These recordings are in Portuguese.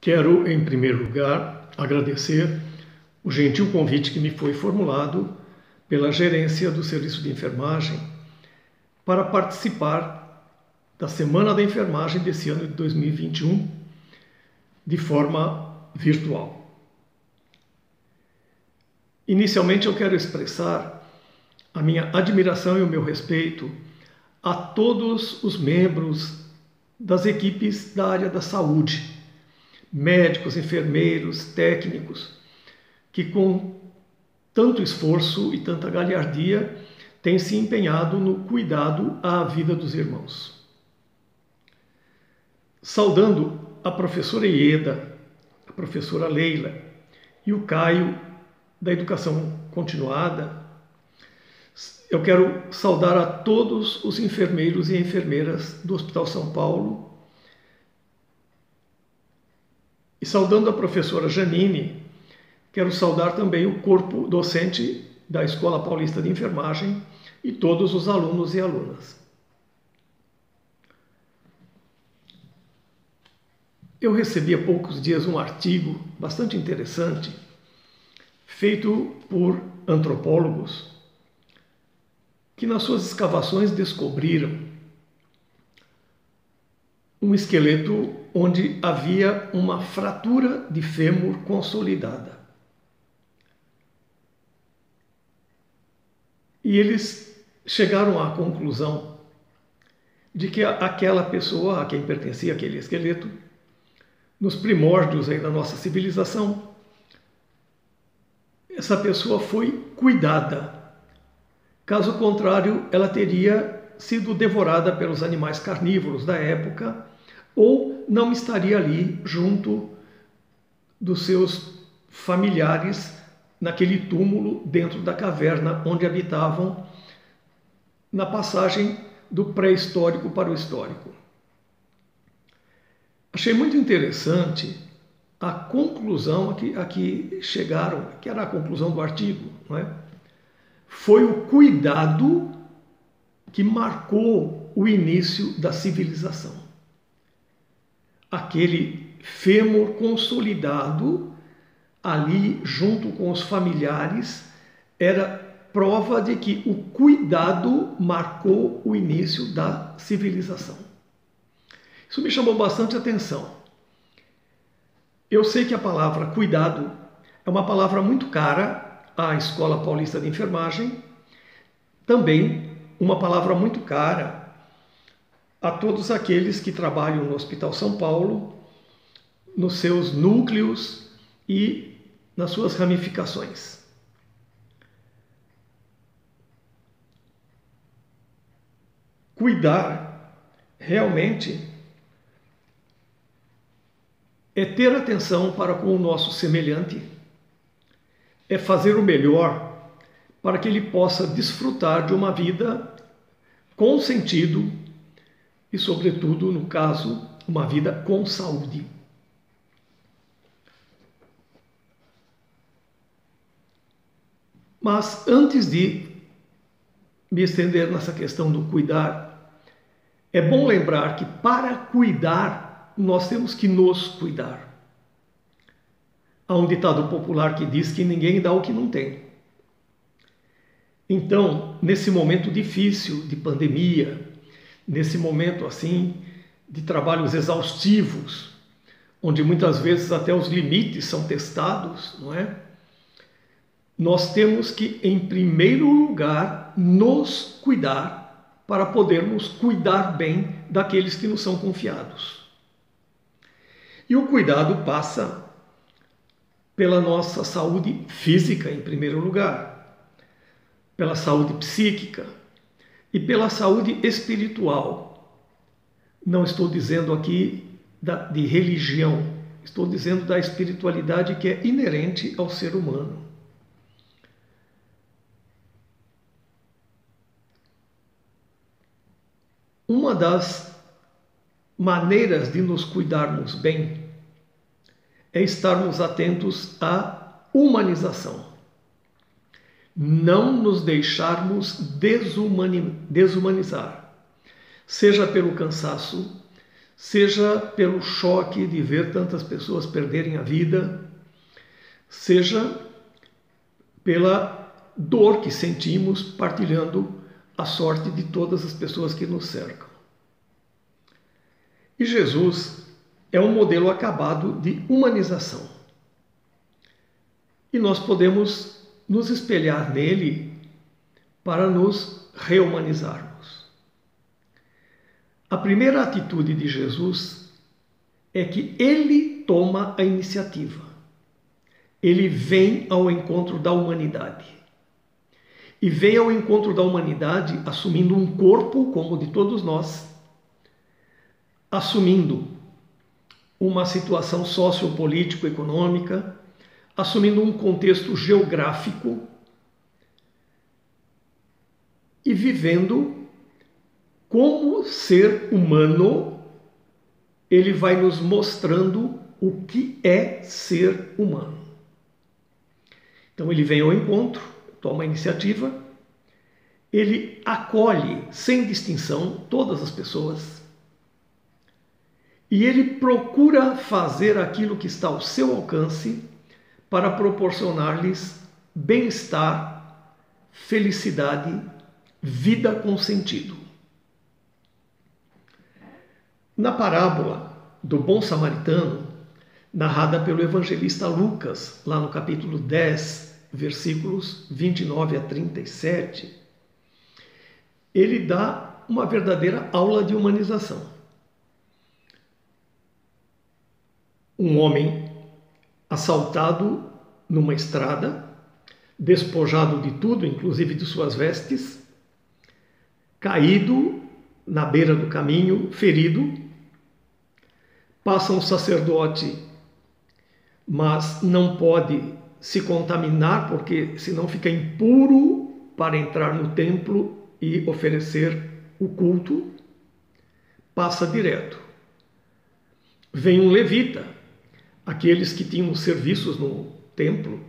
Quero, em primeiro lugar, agradecer o gentil convite que me foi formulado pela gerência do Serviço de Enfermagem para participar da Semana da Enfermagem desse ano de 2021 de forma virtual. Inicialmente, eu quero expressar a minha admiração e o meu respeito a todos os membros das equipes da área da saúde, médicos, enfermeiros, técnicos, que com tanto esforço e tanta galhardia têm se empenhado no cuidado à vida dos irmãos. Saudando a professora Ieda, a professora Leila e o Caio da Educação Continuada, eu quero saudar a todos os enfermeiros e enfermeiras do Hospital São Paulo e saudando a professora Janine, quero saudar também o corpo docente da Escola Paulista de Enfermagem e todos os alunos e alunas. Eu recebi há poucos dias um artigo bastante interessante, feito por antropólogos, que nas suas escavações descobriram um esqueleto onde havia uma fratura de fêmur consolidada. E eles chegaram à conclusão de que aquela pessoa a quem pertencia aquele esqueleto, nos primórdios aí da nossa civilização, essa pessoa foi cuidada. Caso contrário, ela teria sido devorada pelos animais carnívoros da época ou não estaria ali junto dos seus familiares naquele túmulo dentro da caverna onde habitavam na passagem do pré-histórico para o histórico. Achei muito interessante a conclusão a que chegaram, que era a conclusão do artigo, não é? Foi o cuidado que marcou o início da civilização. Aquele fêmur consolidado ali junto com os familiares era prova de que o cuidado marcou o início da civilização. Isso me chamou bastante atenção. Eu sei que a palavra cuidado é uma palavra muito cara à Escola Paulista de Enfermagem, também uma palavra muito cara a todos aqueles que trabalham no Hospital São Paulo, nos seus núcleos e nas suas ramificações. Cuidar realmente é ter atenção para com o nosso semelhante, é fazer o melhor para que ele possa desfrutar de uma vida com sentido e, sobretudo, no caso, uma vida com saúde. Mas antes de me estender nessa questão do cuidar, é bom lembrar que para cuidar nós temos que nos cuidar. Há um ditado popular que diz que ninguém dá o que não tem. Então, nesse momento difícil de pandemia, nesse momento assim de trabalhos exaustivos, onde muitas vezes até os limites são testados, não é? Nós temos que, em primeiro lugar, nos cuidar para podermos cuidar bem daqueles que nos são confiados. E o cuidado passa pela nossa saúde física, em primeiro lugar, pela saúde psíquica e pela saúde espiritual. Não estou dizendo aqui de religião, estou dizendo da espiritualidade que é inerente ao ser humano. Uma das maneiras de nos cuidarmos bem é estarmos atentos à humanização. Não nos deixarmos desumanizar, seja pelo cansaço, seja pelo choque de ver tantas pessoas perderem a vida, seja pela dor que sentimos partilhando a sorte de todas as pessoas que nos cercam. E Jesus é um modelo acabado de humanização. E nós podemos nos espelhar nele para nos rehumanizarmos. A primeira atitude de Jesus é que ele toma a iniciativa. Ele vem ao encontro da humanidade. E vem ao encontro da humanidade assumindo um corpo como o de todos nós, assumindo uma situação sociopolítico-econômica, assumindo um contexto geográfico e vivendo como ser humano. Ele vai nos mostrando o que é ser humano. Então ele vem ao encontro, toma a iniciativa, ele acolhe sem distinção todas as pessoas e ele procura fazer aquilo que está ao seu alcance para proporcionar-lhes bem-estar, felicidade, vida com sentido. Na parábola do bom samaritano, narrada pelo evangelista Lucas, lá no capítulo 10, versículos 29 a 37, ele dá uma verdadeira aula de humanização. Um homem assaltado numa estrada, despojado de tudo, inclusive de suas vestes, caído na beira do caminho, ferido, passa um sacerdote, mas não pode se contaminar, porque senão fica impuro para entrar no templo e oferecer o culto, passa direto. Vem um levita, aqueles que tinham serviços no templo,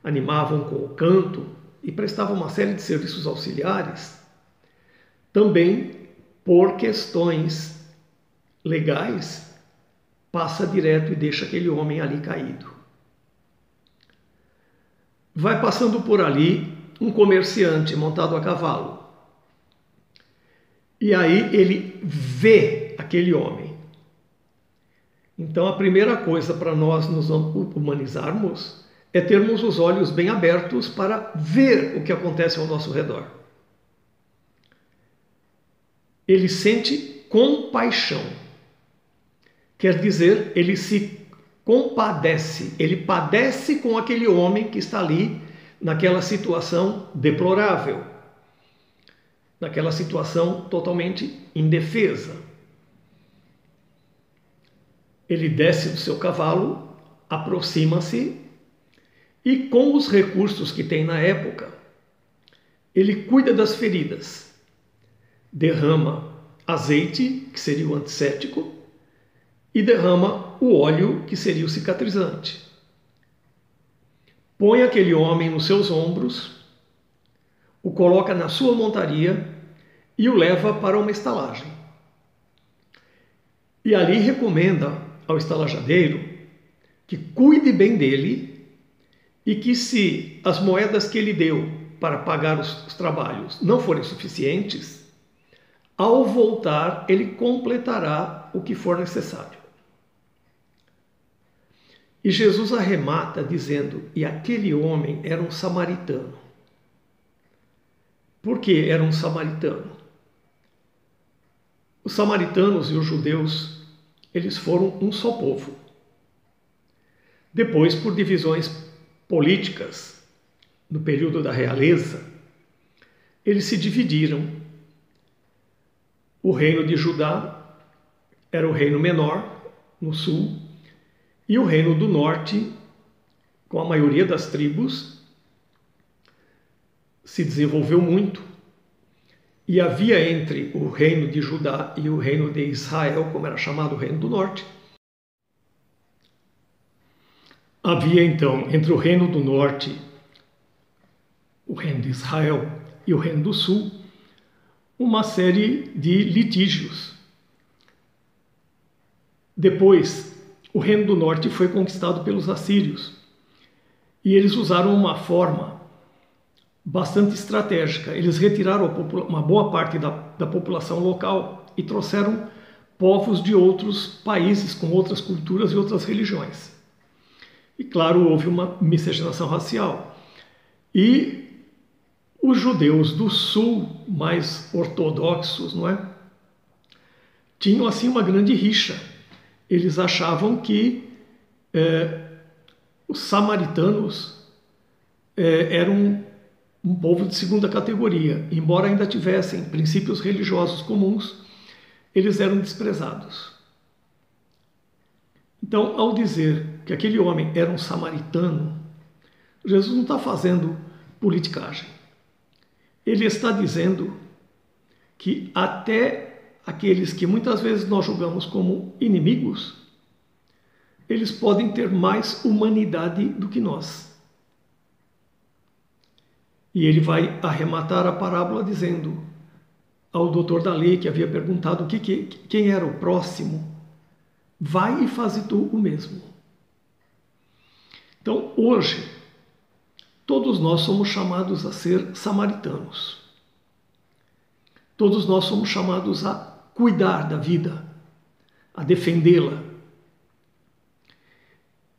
animavam com o canto e prestavam uma série de serviços auxiliares, também por questões legais, passa direto e deixa aquele homem ali caído. Vai passando por ali um comerciante montado a cavalo. E aí ele vê aquele homem. Então a primeira coisa para nós nos humanizarmos é termos os olhos bem abertos para ver o que acontece ao nosso redor. Ele sente compaixão. Quer dizer, ele se compadece, ele padece com aquele homem que está ali naquela situação deplorável, naquela situação totalmente indefesa. Ele desce do seu cavalo, aproxima-se e, com os recursos que tem na época, ele cuida das feridas, derrama azeite, que seria o antisséptico, e derrama o óleo, que seria o cicatrizante. Põe aquele homem nos seus ombros, o coloca na sua montaria e o leva para uma estalagem. E ali recomenda ao estalajadeiro que cuide bem dele e que, se as moedas que ele deu para pagar os trabalhos não forem suficientes, ao voltar ele completará o que for necessário. E Jesus arremata dizendo: e aquele homem era um samaritano. Por que era um samaritano? Os samaritanos e os judeus, eles foram um só povo. Depois, por divisões políticas, no período da realeza, eles se dividiram. O reino de Judá era o reino menor, no sul, e o reino do norte, com a maioria das tribos, se desenvolveu muito. E havia entre o reino de Judá e o reino de Israel, como era chamado o reino do norte, havia então entre o reino do norte, o reino de Israel e o reino do sul, uma série de litígios. Depois, o Reino do Norte foi conquistado pelos assírios e eles usaram uma forma bastante estratégica. Eles retiraram uma boa parte da população local e trouxeram povos de outros países com outras culturas e outras religiões. E claro, houve uma miscigenação racial. E os judeus do sul, mais ortodoxos, não é? Tinham assim uma grande rixa. Eles achavam que os samaritanos eram um povo de segunda categoria. Embora ainda tivessem princípios religiosos comuns, eles eram desprezados. Então, ao dizer que aquele homem era um samaritano, Jesus não está fazendo politicagem. Ele está dizendo que até aqueles que muitas vezes nós julgamos como inimigos, eles podem ter mais humanidade do que nós. E ele vai arrematar a parábola dizendo ao doutor da lei, que havia perguntado quem era o próximo: vai e faze tu o mesmo. Então, hoje, todos nós somos chamados a ser samaritanos. Todos nós somos chamados a cuidar da vida, a defendê-la.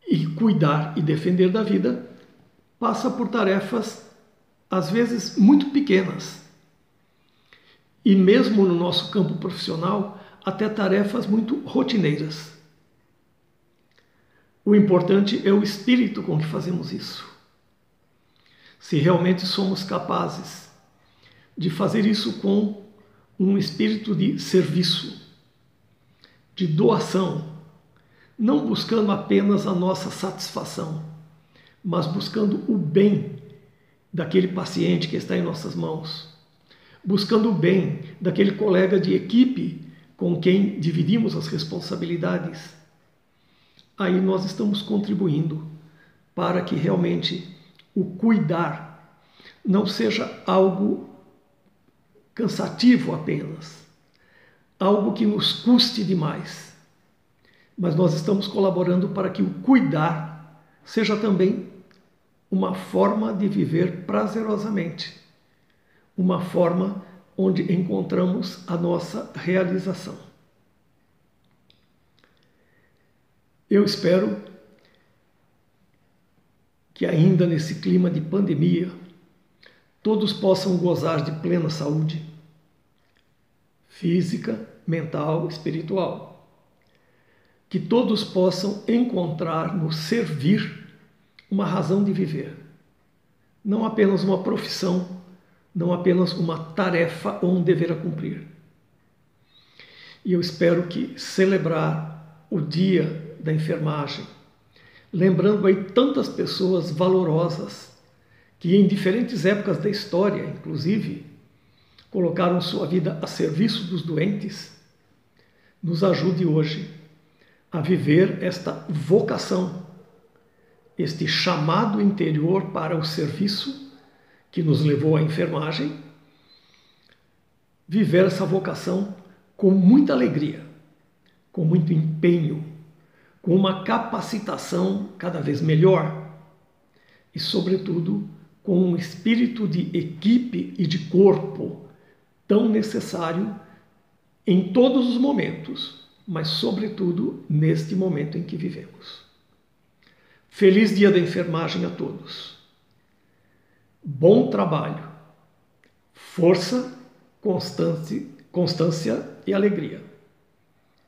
E cuidar e defender da vida passa por tarefas, às vezes, muito pequenas. E mesmo no nosso campo profissional, até tarefas muito rotineiras. O importante é o espírito com que fazemos isso. Se realmente somos capazes de fazer isso com um espírito de serviço, de doação, não buscando apenas a nossa satisfação, mas buscando o bem daquele paciente que está em nossas mãos, buscando o bem daquele colega de equipe com quem dividimos as responsabilidades, aí nós estamos contribuindo para que realmente o cuidar não seja algo cansativo apenas, algo que nos custe demais, mas nós estamos colaborando para que o cuidar seja também uma forma de viver prazerosamente, uma forma onde encontramos a nossa realização. Eu espero que ainda nesse clima de pandemia, todos possam gozar de plena saúde física, mental, espiritual. Que todos possam encontrar no servir uma razão de viver. Não apenas uma profissão, não apenas uma tarefa ou um dever a cumprir. E eu espero que celebrar o Dia da Enfermagem, lembrando aí tantas pessoas valorosas que em diferentes épocas da história, inclusive, colocaram sua vida a serviço dos doentes, nos ajude hoje a viver esta vocação, este chamado interior para o serviço que nos levou à enfermagem, viver essa vocação com muita alegria, com muito empenho, com uma capacitação cada vez melhor e, sobretudo, com um espírito de equipe e de corpo tão necessário em todos os momentos, mas, sobretudo, neste momento em que vivemos. Feliz Dia da Enfermagem a todos. Bom trabalho, força, constância e alegria.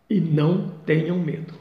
E não tenham medo.